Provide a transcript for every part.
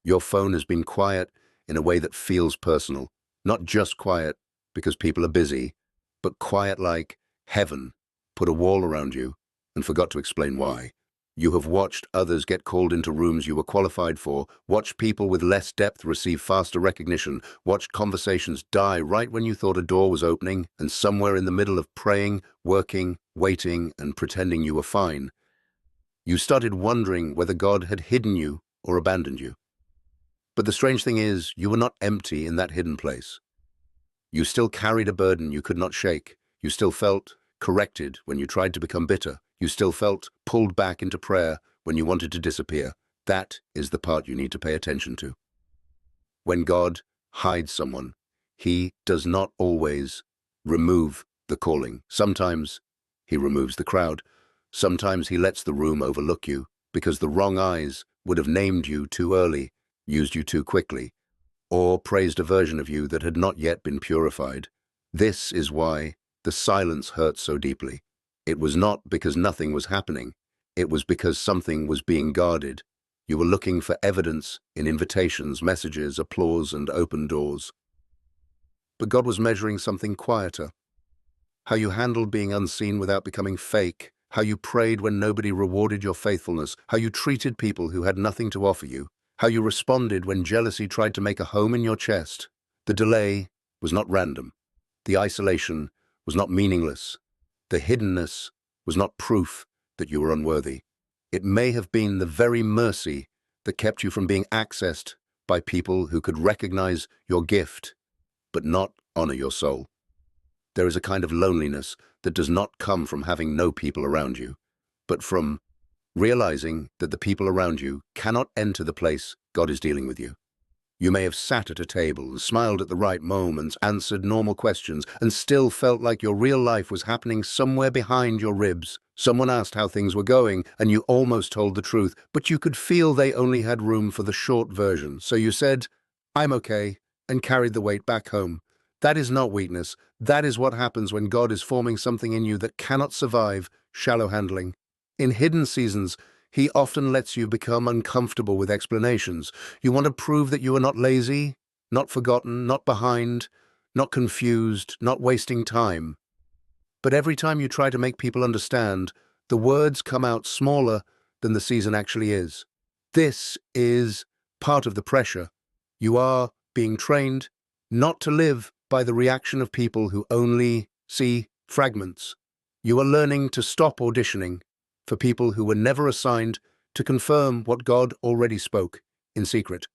Your phone has been quiet in a way that feels personal. Not just quiet because people are busy, but quiet like heaven put a wall around you and forgot to explain why. You have watched others get called into rooms you were qualified for, watched people with less depth receive faster recognition, watched conversations die right when you thought a door was opening, and somewhere in the middle of praying, working, waiting, and pretending you were fine, you started wondering whether God had hidden you or abandoned you. But the strange thing is, you were not empty in that hidden place. You still carried a burden you could not shake. You still felt corrected when you tried to become bitter. You still felt pulled back into prayer when you wanted to disappear. That is the part you need to pay attention to. When God hides someone, he does not always remove the calling. Sometimes he removes the crowd. Sometimes he lets the room overlook you because the wrong eyes would have named you too early, used you too quickly, or praised a version of you that had not yet been purified. This is why the silence hurt so deeply. It was not because nothing was happening. It was because something was being guarded. You were looking for evidence in invitations, messages, applause, and open doors. But God was measuring something quieter. How you handled being unseen without becoming fake. How you prayed when nobody rewarded your faithfulness. How you treated people who had nothing to offer you. How you responded when jealousy tried to make a home in your chest. The delay was not random. The isolation was not meaningless. The hiddenness was not proof that you were unworthy. It may have been the very mercy that kept you from being accessed by people who could recognize your gift, but not honor your soul. There is a kind of loneliness that does not come from having no people around you, but from realizing that the people around you cannot enter the place God is dealing with you. You may have sat at a table, smiled at the right moments, answered normal questions, and still felt like your real life was happening somewhere behind your ribs. Someone asked how things were going, and you almost told the truth, but you could feel they only had room for the short version. So you said, "I'm okay," and carried the weight back home. That is not weakness. That is what happens when God is forming something in you that cannot survive shallow handling. In hidden seasons, he often lets you become uncomfortable with explanations. You want to prove that you are not lazy, not forgotten, not behind, not confused, not wasting time. But every time you try to make people understand, the words come out smaller than the season actually is. This is part of the pressure. You are being trained not to live by the reaction of people who only see fragments. You are learning to stop auditioning for people who were never assigned to confirm what God already spoke in secret.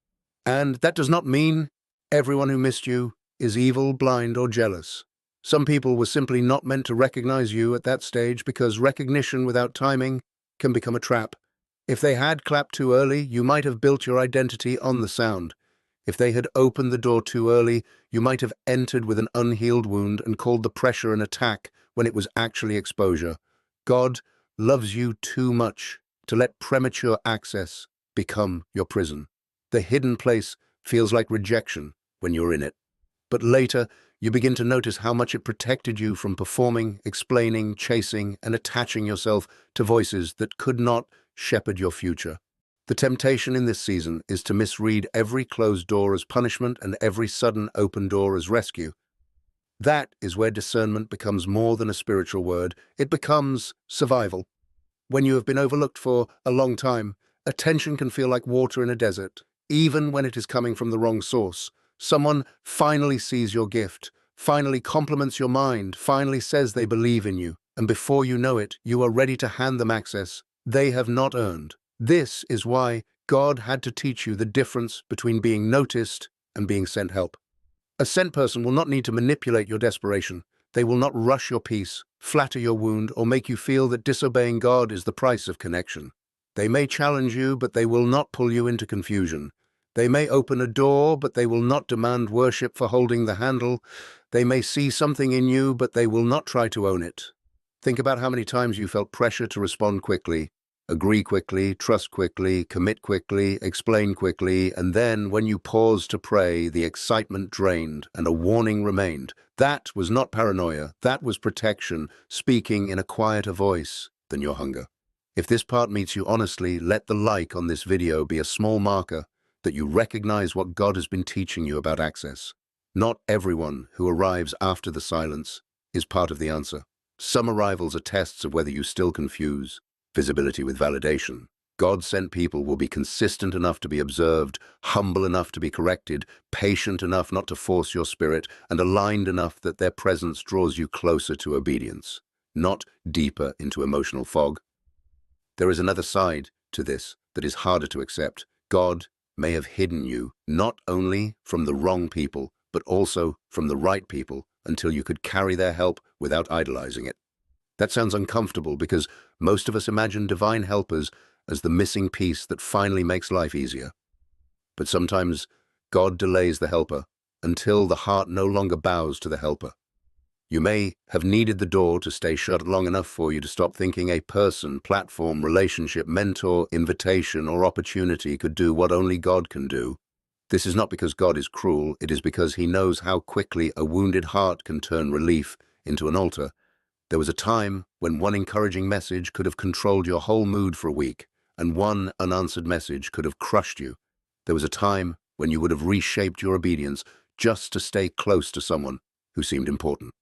And that does not mean everyone who missed you is evil, blind, or jealous. Some people were simply not meant to recognize you at that stage because recognition without timing can become a trap. If they had clapped too early, you might have built your identity on the sound. If they had opened the door too early, you might have entered with an unhealed wound and called the pressure an attack when it was actually exposure. God loves you too much to let premature access become your prison. The hidden place feels like rejection when you're in it. But later, you begin to notice how much it protected you from performing, explaining, chasing, and attaching yourself to voices that could not shepherd your future. The temptation in this season is to misread every closed door as punishment and every sudden open door as rescue. That is where discernment becomes more than a spiritual word. It becomes survival. When you have been overlooked for a long time, attention can feel like water in a desert, even when it is coming from the wrong source. Someone finally sees your gift, finally compliments your mind, finally says they believe in you, and before you know it, you are ready to hand them access they have not earned. This is why God had to teach you the difference between being noticed and being sent help. A sent person will not need to manipulate your desperation. They will not rush your peace, flatter your wound, or make you feel that disobeying God is the price of connection. They may challenge you, but they will not pull you into confusion. They may open a door, but they will not demand worship for holding the handle. They may see something in you, but they will not try to own it. Think about how many times you felt pressure to respond quickly, agree quickly, trust quickly, commit quickly, explain quickly, and then, when you paused to pray, the excitement drained and a warning remained. That was not paranoia, that was protection, speaking in a quieter voice than your hunger. If this part meets you honestly, let the like on this video be a small marker that you recognize what God has been teaching you about access. Not everyone who arrives after the silence is part of the answer. Some arrivals are tests of whether you still confuse visibility with validation. God-sent people will be consistent enough to be observed, humble enough to be corrected, patient enough not to force your spirit, and aligned enough that their presence draws you closer to obedience, not deeper into emotional fog. There is another side to this that is harder to accept. God may have hidden you not only from the wrong people, but also from the right people until you could carry their help without idolizing it. That sounds uncomfortable because most of us imagine divine helpers as the missing piece that finally makes life easier. But sometimes God delays the helper until the heart no longer bows to the helper. You may have needed the door to stay shut long enough for you to stop thinking a person, platform, relationship, mentor, invitation, or opportunity could do what only God can do. This is not because God is cruel, it is because he knows how quickly a wounded heart can turn relief into an altar. There was a time when one encouraging message could have controlled your whole mood for a week, and one unanswered message could have crushed you. There was a time when you would have reshaped your obedience just to stay close to someone who seemed important.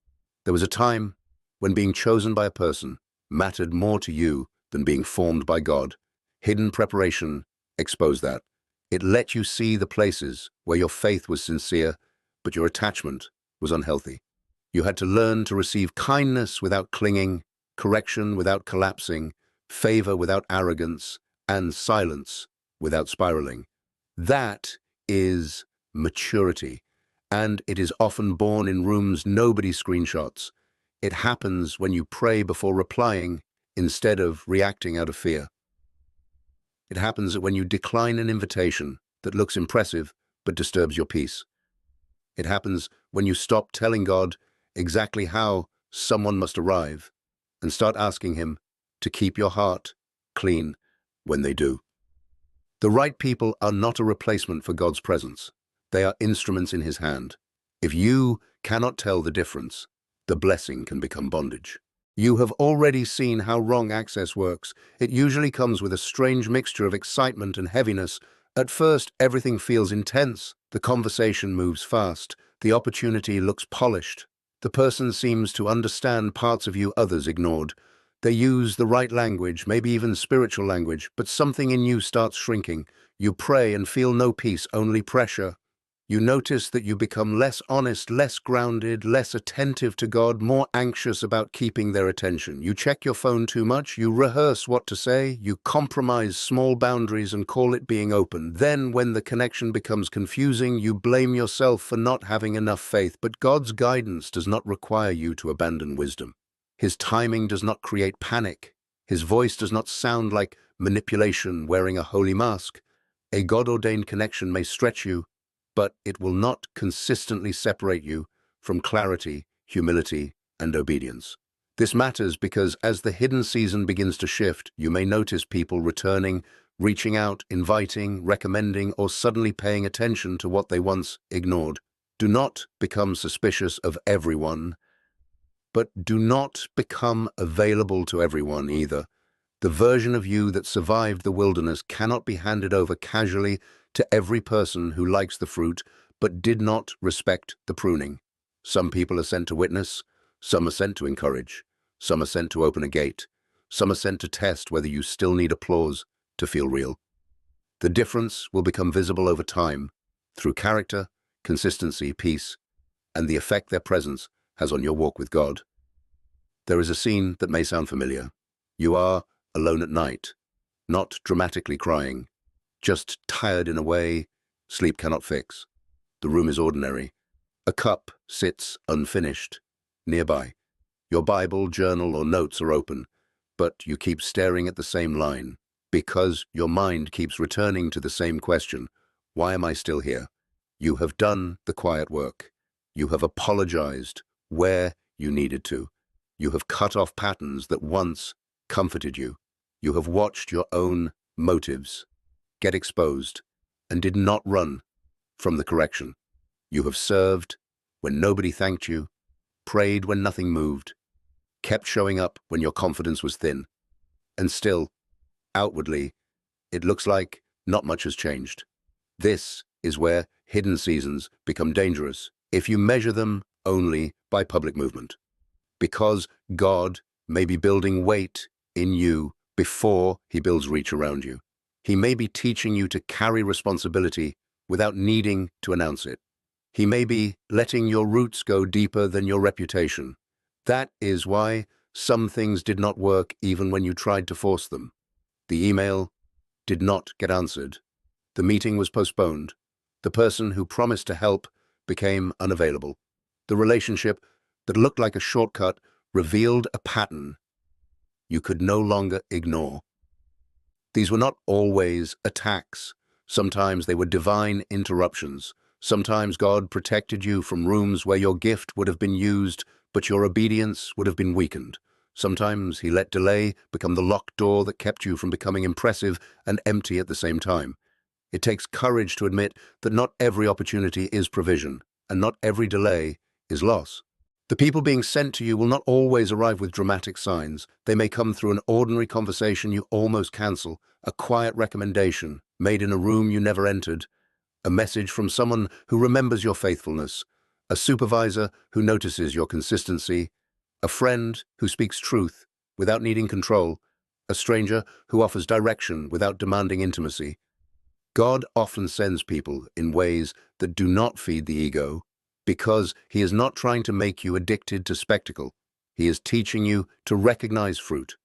There was a time when being chosen by a person mattered more to you than being formed by God. Hidden preparation exposed that. It let you see the places where your faith was sincere, but your attachment was unhealthy. You had to learn to receive kindness without clinging, correction without collapsing, favor without arrogance, and silence without spiraling. That is maturity, and it is often born in rooms nobody screenshots. It happens when you pray before replying instead of reacting out of fear. It happens when you decline an invitation that looks impressive but disturbs your peace. It happens when you stop telling God exactly how someone must arrive and start asking him to keep your heart clean when they do. The right people are not a replacement for God's presence. They are instruments in his hand. If you cannot tell the difference, the blessing can become bondage. You have already seen how wrong access works. It usually comes with a strange mixture of excitement and heaviness. At first, everything feels intense. The conversation moves fast. The opportunity looks polished. The person seems to understand parts of you others ignored. They use the right language, maybe even spiritual language, but something in you starts shrinking. You pray and feel no peace, only pressure. You notice that you become less honest, less grounded, less attentive to God, more anxious about keeping their attention. You check your phone too much, you rehearse what to say, you compromise small boundaries and call it being open. Then, when the connection becomes confusing, you blame yourself for not having enough faith. But God's guidance does not require you to abandon wisdom. His timing does not create panic. His voice does not sound like manipulation wearing a holy mask. A God-ordained connection may stretch you, but it will not consistently separate you from clarity, humility, and obedience. This matters because as the hidden season begins to shift, you may notice people returning, reaching out, inviting, recommending, or suddenly paying attention to what they once ignored. Do not become suspicious of everyone, but do not become available to everyone either. The version of you that survived the wilderness cannot be handed over casually to every person who likes the fruit but did not respect the pruning. Some people are sent to witness, some are sent to encourage, some are sent to open a gate, some are sent to test whether you still need applause to feel real. The difference will become visible over time through character, consistency, peace, and the effect their presence has on your walk with God. There is a scene that may sound familiar. You are alone at night, not dramatically crying, just tired in a way sleep cannot fix. The room is ordinary. A cup sits unfinished nearby. Your Bible, journal, or notes are open, but you keep staring at the same line because your mind keeps returning to the same question: why am I still here? You have done the quiet work. You have apologized where you needed to. You have cut off patterns that once comforted you. You have watched your own motives get exposed and did not run from the correction. You have served when nobody thanked you, prayed when nothing moved, kept showing up when your confidence was thin. And still, outwardly, it looks like not much has changed. This is where hidden seasons become dangerous if you measure them only by public movement. Because God may be building weight in you before he builds reach around you. He may be teaching you to carry responsibility without needing to announce it. He may be letting your roots go deeper than your reputation. That is why some things did not work even when you tried to force them. The email did not get answered. The meeting was postponed. The person who promised to help became unavailable. The relationship that looked like a shortcut revealed a pattern you could no longer ignore. These were not always attacks. Sometimes they were divine interruptions. Sometimes God protected you from rooms where your gift would have been used, but your obedience would have been weakened. Sometimes he let delay become the locked door that kept you from becoming impressive and empty at the same time. It takes courage to admit that not every opportunity is provision, and not every delay is loss. The people being sent to you will not always arrive with dramatic signs. They may come through an ordinary conversation you almost cancel, a quiet recommendation made in a room you never entered, a message from someone who remembers your faithfulness, a supervisor who notices your consistency, a friend who speaks truth without needing control, a stranger who offers direction without demanding intimacy. God often sends people in ways that do not feed the ego, because he is not trying to make you addicted to spectacle. He is teaching you to recognize fruit.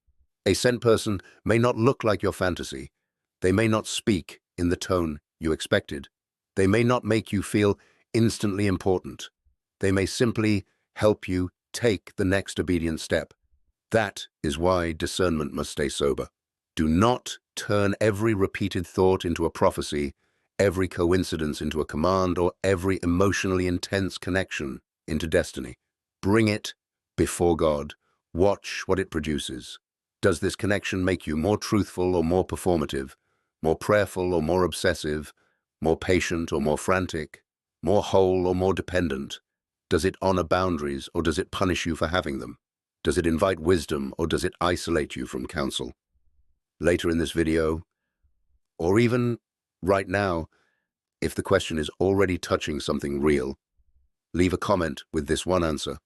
A sent person may not look like your fantasy. They may not speak in the tone you expected. They may not make you feel instantly important. They may simply help you take the next obedient step. That is why discernment must stay sober. Do not turn every repeated thought into a prophecy, every coincidence into a command, or every emotionally intense connection into destiny. Bring it before God. Watch what it produces. Does this connection make you more truthful or more performative, more prayerful or more obsessive, more patient or more frantic, more whole or more dependent? Does it honor boundaries or does it punish you for having them? Does it invite wisdom or does it isolate you from counsel? Later in this video, or even right now, if the question is already touching something real, leave a comment with this one answer.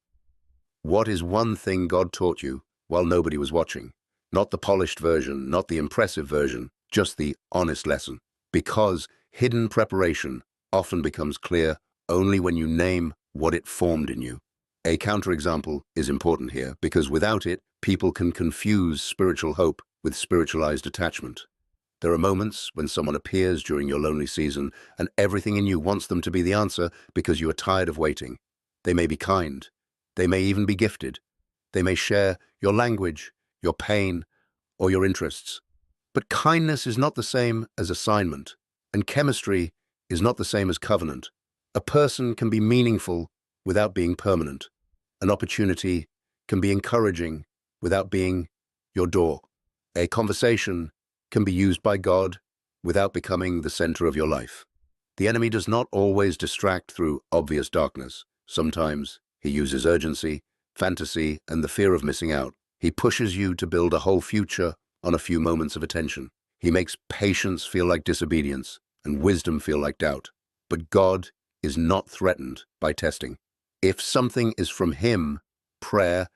What is one thing God taught you while nobody was watching? Not the polished version, not the impressive version, just the honest lesson. Because hidden preparation often becomes clear only when you name what it formed in you. A counterexample is important here because without it, people can confuse spiritual hope with spiritualized attachment. There are moments when someone appears during your lonely season and everything in you wants them to be the answer because you are tired of waiting. They may be kind. They may even be gifted. They may share your language, your pain, or your interests. But kindness is not the same as assignment, and chemistry is not the same as covenant. A person can be meaningful without being permanent. An opportunity can be encouraging without being your door. A conversation can be used by God without becoming the center of your life. The enemy does not always distract through obvious darkness. Sometimes he uses urgency, fantasy, and the fear of missing out. He pushes you to build a whole future on a few moments of attention. He makes patience feel like disobedience and wisdom feel like doubt. But God is not threatened by testing. If something is from him, prayer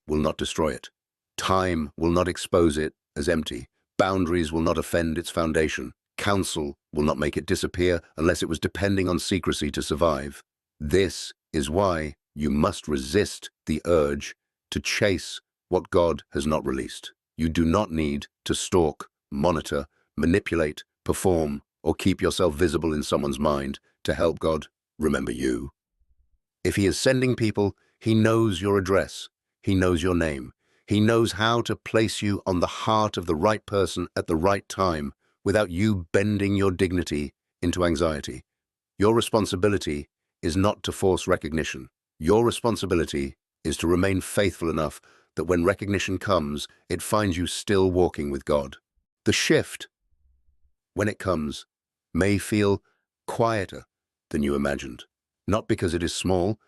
will not destroy it. Time will not expose it as empty. Boundaries will not offend its foundation. Counsel will not make it disappear unless it was depending on secrecy to survive. This is why you must resist the urge to chase what God has not released. You do not need to stalk, monitor, manipulate, perform, or keep yourself visible in someone's mind to help God remember you. If he is sending people, he knows your address. He knows your name. He knows how to place you on the heart of the right person at the right time without you bending your dignity into anxiety. Your responsibility is not to force recognition. Your responsibility is to remain faithful enough that when recognition comes, it finds you still walking with God. The shift, when it comes, may feel quieter than you imagined. Not because it is small,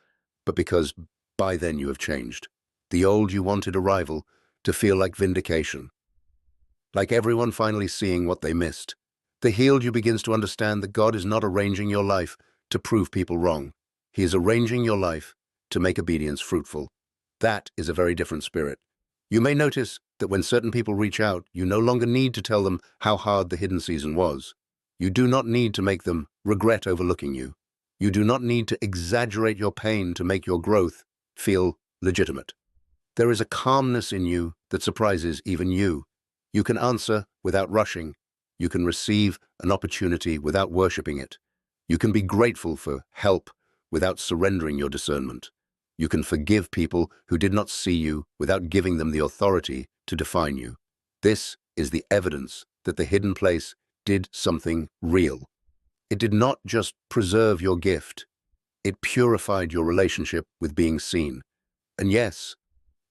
but because by then you have changed. The old you wanted arrival to feel like vindication, like everyone finally seeing what they missed. The healed you begins to understand that God is not arranging your life to prove people wrong. He is arranging your life to make obedience fruitful. That is a very different spirit. You may notice that when certain people reach out, you no longer need to tell them how hard the hidden season was. You do not need to make them regret overlooking you. You do not need to exaggerate your pain to make your growth feel legitimate. There is a calmness in you that surprises even you. You can answer without rushing. You can receive an opportunity without worshipping it. You can be grateful for help without surrendering your discernment. You can forgive people who did not see you without giving them the authority to define you. This is the evidence that the hidden place did something real. It did not just preserve your gift, it purified your relationship with being seen. And yes,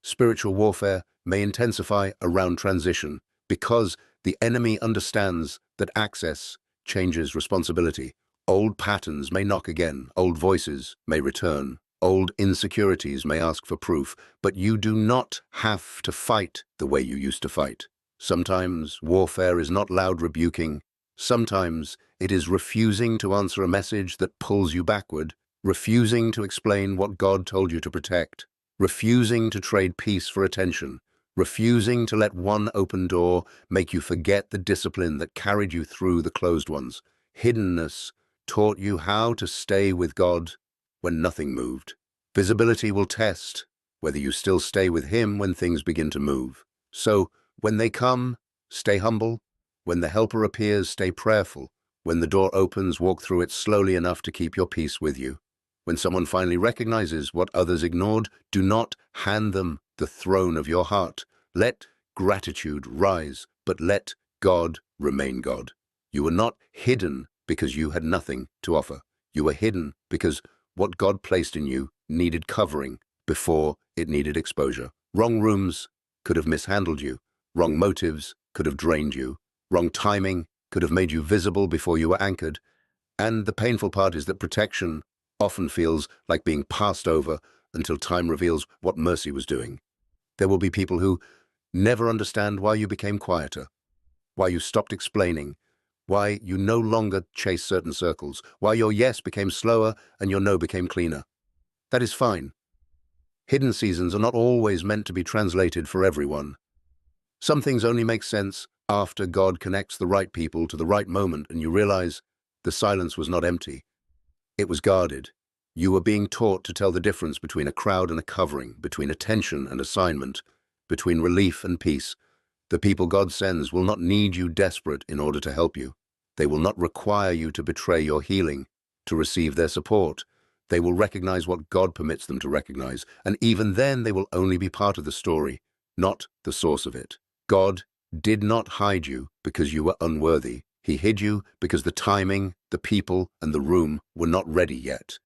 spiritual warfare may intensify around transition because the enemy understands that access changes responsibility. Old patterns may knock again, old voices may return, old insecurities may ask for proof, but you do not have to fight the way you used to fight. Sometimes warfare is not loud rebuking. Sometimes it is refusing to answer a message that pulls you backward, refusing to explain what God told you to protect, refusing to trade peace for attention, refusing to let one open door make you forget the discipline that carried you through the closed ones. Hiddenness taught you how to stay with God when nothing moved. Visibility will test whether you still stay with Him when things begin to move. So, when they come, stay humble. When the helper appears, stay prayerful. When the door opens, walk through it slowly enough to keep your peace with you. When someone finally recognizes what others ignored, do not hand them the throne of your heart. Let gratitude rise, but let God remain God. You were not hidden because you had nothing to offer. You were hidden because what God placed in you needed covering before it needed exposure. Wrong rooms could have mishandled you. Wrong motives could have drained you. Wrong timing could have made you visible before you were anchored. And the painful part is that protection often feels like being passed over until time reveals what mercy was doing. There will be people who never understand why you became quieter, why you stopped explaining, why you no longer chase certain circles, why your yes became slower and your no became cleaner. That is fine. Hidden seasons are not always meant to be translated for everyone. Some things only make sense after God connects the right people to the right moment and you realize the silence was not empty. It was guarded. You were being taught to tell the difference between a crowd and a covering, between attention and assignment, between relief and peace. The people God sends will not need you desperate in order to help you. They will not require you to betray your healing to receive their support. They will recognize what God permits them to recognize, and even then they will only be part of the story, not the source of it. God did not hide you because you were unworthy. He hid you because the timing, the people, and the room were not ready yet.